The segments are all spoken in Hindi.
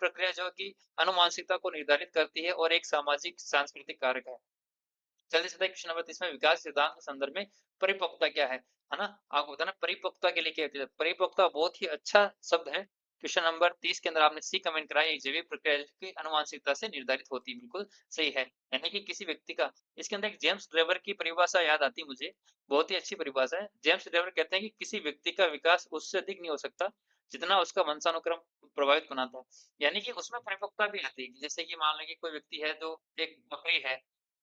प्रक्रिया जो कि आनुवांशिकता को निर्धारित करती है और एक सामाजिक सांस्कृतिक कारक है। जल्दी से बताइए क्वेश्चन नंबर 30 में विकास सिद्धांत के संदर्भ में परिपक्वता क्या है? है ना? आपको बताना परिपक्वता के लिए क्या होती है? परिपक्वता बहुत ही अच्छा शब्द है। क्वेश्चन नंबर 30 के अंदर आपने सी कमेंट करा है, एक जैविक प्रक्रिया है जो कि आनुवांशिकता से निर्धारित होती है, बिल्कुल सही है। यानी कि किसी व्यक्ति का इसके अंदर एक जेम्स ड्रेवर की परिभाषा याद आती है मुझे, बहुत ही अच्छी परिभाषा है। जेम्स ड्रेवर कहते हैं कि किसी व्यक्ति का विकास उससे अधिक नहीं हो सकता, जितना उसका वंशानुक्रम प्रभावित बनाता है। यानी कि उसमें परिपक्वता भी आती है, जैसे कि मान लीजिए कोई व्यक्ति है जो एक बकरी है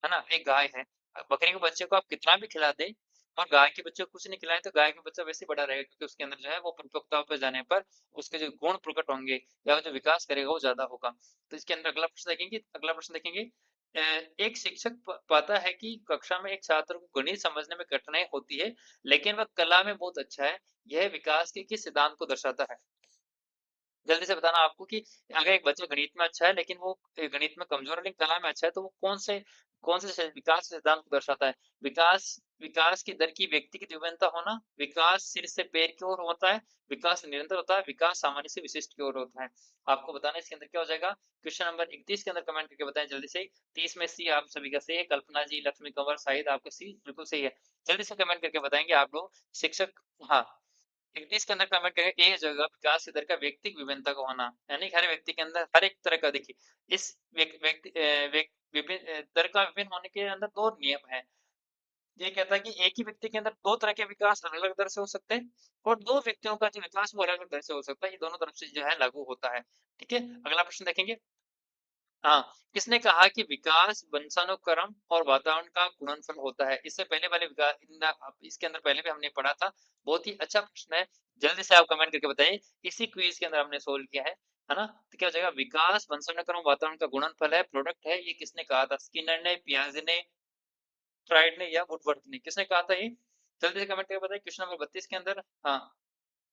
ना? एक गाय है। बकरी के बच्चे को आप कितना भी खिला दें और गाय के बच्चे को कुछ नहीं खिलाएँ तो गाय का बच्चा वैसे ही बड़ा रहेगा क्योंकि उसके अंदर जो है वो परिपक्वता पे जाने पर उसके जो गुण प्रकट होंगे या वो जो विकास करेगा वो ज़्यादा होगा। तो इसके अंदर अगला प्रश्न देखेंगे एक शिक्षक पाता है कि कक्षा में एक छात्र को गणित समझने में कठिनाई होती है, लेकिन वह कला में बहुत अच्छा है। यह विकास के किस सिद्धांत को दर्शाता है? जल्दी से बताना आपको कि अगर एक बच्चा गणित में अच्छा है लेकिन वो गणित में कमज़ोर है लेकिन कला में अच्छा है तो वो कौन से विकास सिद्धांत को दर्शाता है? विकास विकास की दर की व्यक्तिगत विभिन्नता होना, विकास सिर से पैर की ओर होता है, विकास निरंतर होता है, विकास सामान्य से विशिष्ट की ओर होता है। आपको बताना है इसके अंदर क्या हो जाएगा? क्वेश्चन नंबर 31 के अंदर कमेंट करके बताएँ जल्दी से। 30 में सी आप सभी का सही है, कल्पना जी, लक्ष्मी कंवर, शाहिद आपका सी बिल्कुल सही है। जल्दी से कमेंट करके बताएँगे आप लोग शिक्षक हाँ। 31 के अंदर कमेंट करेंगे ए जगह विकास की दर का व्यक्तिक विभिन्नता का होना, यानी कि हर व्यक्ति के अंदर हर एक तरह का देखिए, इस विभिन्न दर का विभिन्न होने के अंदर 2 नियम हैं। ये कहता है कि एक ही व्यक्ति के अंदर 2 तरह के विकास अलग-अलग दर से हो सकते हैं और 2 व्यक्तियों का जो विकास वो अलग-अलग दर से हो सकता है। ये दोनों तरफ से जो है लागू होता है। ठीक है? अगला प्रश्न देखेंगे। हाँ, किसने कहा कि विकास वंशानुक्रम और वातावरण का गुणनफल होता है? इससे पहले वाले इसके अंदर पहले भी हमने पढ़ा था। बहुत ही अच्छा प्रश्न है। जल्दी से आप कमेंट करके बताइए। इसी क्विज़ के अंदर हमने सोल्व किया है ना? तो क्या हो जाएगा विकास वंशानुक्रम वातावरण का गुणनफल है, प्रोडक्ट है, ये किसने कहा था? स्किनर ने, पियाजे ने, फ्राइड ने या वुडवर्थ ने? किसने कहा था ये? जल्दी से कमेंट करके बताइए। क्वेश्चन नंबर 32 के अंदर हाँ।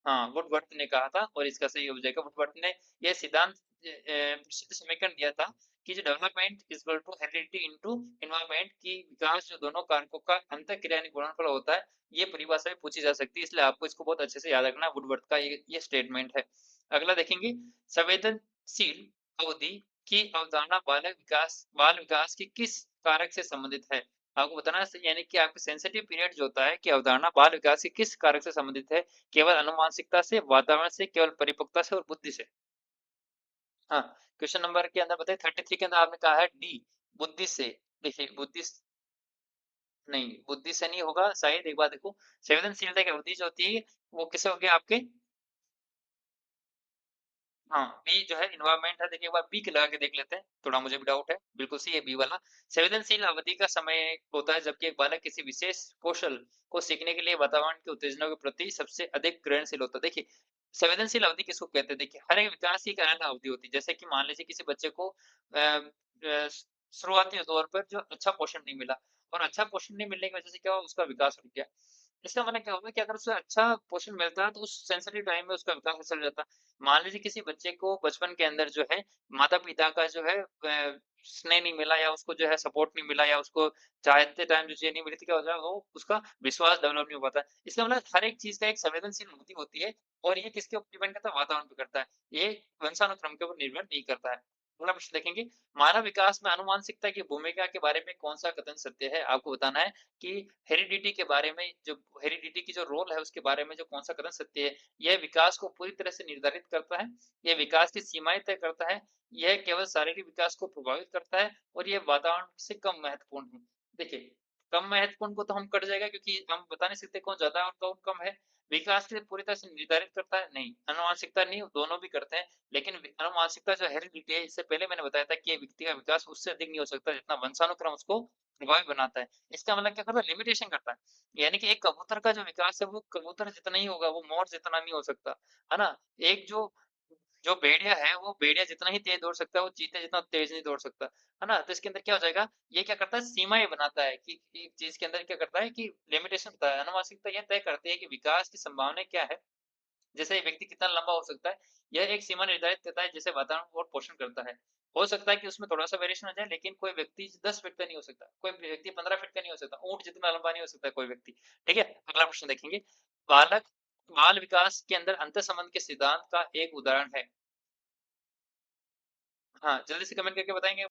हाँ, वुडवर्थ ने कहा था और इसका सही हो जाएगा वुडवर्थ ने यह सिद्धांत प्रसिद्ध समीकरण दिया था कि जो development is equal to heredity into environment की विकास जो दोनों कारकों का अंतःक्रिया यानी गुणनफल होता है, ये परिभाषा भी पूछी जा सकती है इसलिए आपको इसको बहुत अच्छे से याद रखना है वुडवर्थ का ये स्टेटमेंट है। अगला देखेंगे संवेदनशील अवधि की अवधारणा बाल विकास के किस कारक से संबंधित है? आपको बताना है यानी कि आपका सेंसिटिव पीरियड जो होता है कि अवधारणा बाल विकास के किस कारक से संबंधित है? केवल आनुवांशिकता से, वातावरण से, केवल परिपक्वता से और बुद्धि से? हाँ, क्वेश्चन नंबर के अंदर बताइए 33 के अंदर आपने कहा है डी, बुद्धि से। देखिए बुद्धि स नहीं, बुद्धि से नहीं होगा शायद एक बार देखो, संवेदनशीलता की अवधि जो होती है, वो किससे होगी आपके हाँ, बी जो है एनवायरनमेंट है देखिए एक बार बी के लगा के देख लेते हैं, थोड़ा मुझे भी डाउट है, बिल्कुल सही है बी वाला। संवेदनशील अवधि का समय होता है जबकि एक बालक किसी विशेष कौशल को सीखने के लिए वातावरण की उत्तेजना के प्रति सबसे अधिक ग्रहणशील होता है। देखिए, संवेदनशील अवधि किसको कहते हैं? देखिए, हर एक विकास की एक अलग अवधि होती है, जैसे कि मान लीजिए किसी बच्चे को शुरुआती दौर पर जो अच्छा पोषण नहीं मिला और अच्छा पोषण नहीं मिलने की वजह से क्या हुआ उसका विकास रुक गया। इसका मतलब क्या होगा कि अगर उसे अच्छा पोषण मिलता है तो उस सेंसिटिव टाइम में उसका विकास अच्छा हो जाता है। मान लीजिए किसी बच्चे को बचपन के अंदर जो है माता-पिता का जो है स्नेह नहीं मिला या उसको जो है सपोर्ट नहीं मिला या उसको चाहते टाइम जो चीज़ नहीं मिली तो क्या हो जाएगा वो उसका विश्वास डेवलप नहीं हो पाता है। इसका मतलब हर एक चीज़ का एक संवेदनशील अवधि होती है और ये किसके ऊपर डिपेंड करता है वातावरण पे करता है। ये वंशानुक्रम के ऊपर निर्भर नहीं करता है। अगला प्रश्न देखेंगे, मानव विकास में आनुवांशिकता की भूमिका के बारे में कौन-सा कथन सत्य है? आपको बताना है कि हेरिडिटी के बारे में जो हेरिडिटी की जो रोल है उसके बारे में जो कौन-सा कथन सत्य है? यह विकास को पूरी तरह से निर्धारित करता है, यह विकास की सीमाएँ तय करता है, यह केवल शारीरिक विकास को प्रभावित करता है और ये वातावरण से कम महत्वपूर्ण है। देखिए, कम महत्वपूर्ण को तो हम कट जाएगा क्योंकि हम बता नहीं सकते कौन ज़्यादा और कौन कम है। विकास के लिए पूरी तरह से निर्धारित करता है, नहीं। आनुवांशिकता नहीं, दोनों भी करते हैं, लेकिन आनुवांशिकता जो हेरिडिटी है, इससे पहले मैंने बताया था कि ये व्यक्ति का विकास उससे अधिक नहीं हो सकता जितना वंशानुक्रम उसको प्रभावित बनाता है। इसका मतलब क्या करता है लिमिटेशन करता है। यानी कि एक कबूतर का जो विकास है वो कबूतर जितना ही होगा, वो मोर जितना नहीं हो सकता, है ना? एक जो जो भेड़िया है, वो भेड़िया जितना ही तेज़ दौड़ सकता है, वो चीते जितना तेज़ नहीं दौड़ सकता, है ना? तो इसके अंदर क्या हो जाएगा, ये क्या करता है सीमाएँ बनाता है कि एक चीज़ के अंदर क्या करता है कि लिमिटेशन होता है। आनुवांशिकता ये तय करती है कि विकास की संभावनाएँ क्या है, जैसे एक व्यक्ति कितना लंबा हो सकता है, यह एक सीमा निर्धारित करता है जिसे वातावरण और पोषण करता है। हो सकता है कि उसमें थोड़ा-सा वेरिएशन हो जाए, लेकिन कोई व्यक्ति 10 फीट का नहीं हो सकता, कोई व्यक्ति 15 फीट का नहीं हो सकता, ऊँट जितना लंबा नहीं हो सकता कोई व्यक्ति, ठीक है? अगला प्रश्न देखेंगे, बालक बाल विकास के अंदर अंतर्संबंध के सिद्धांत का एक उदाहरण है। हाँ, जल्दी से कमेंट करके बताएँगे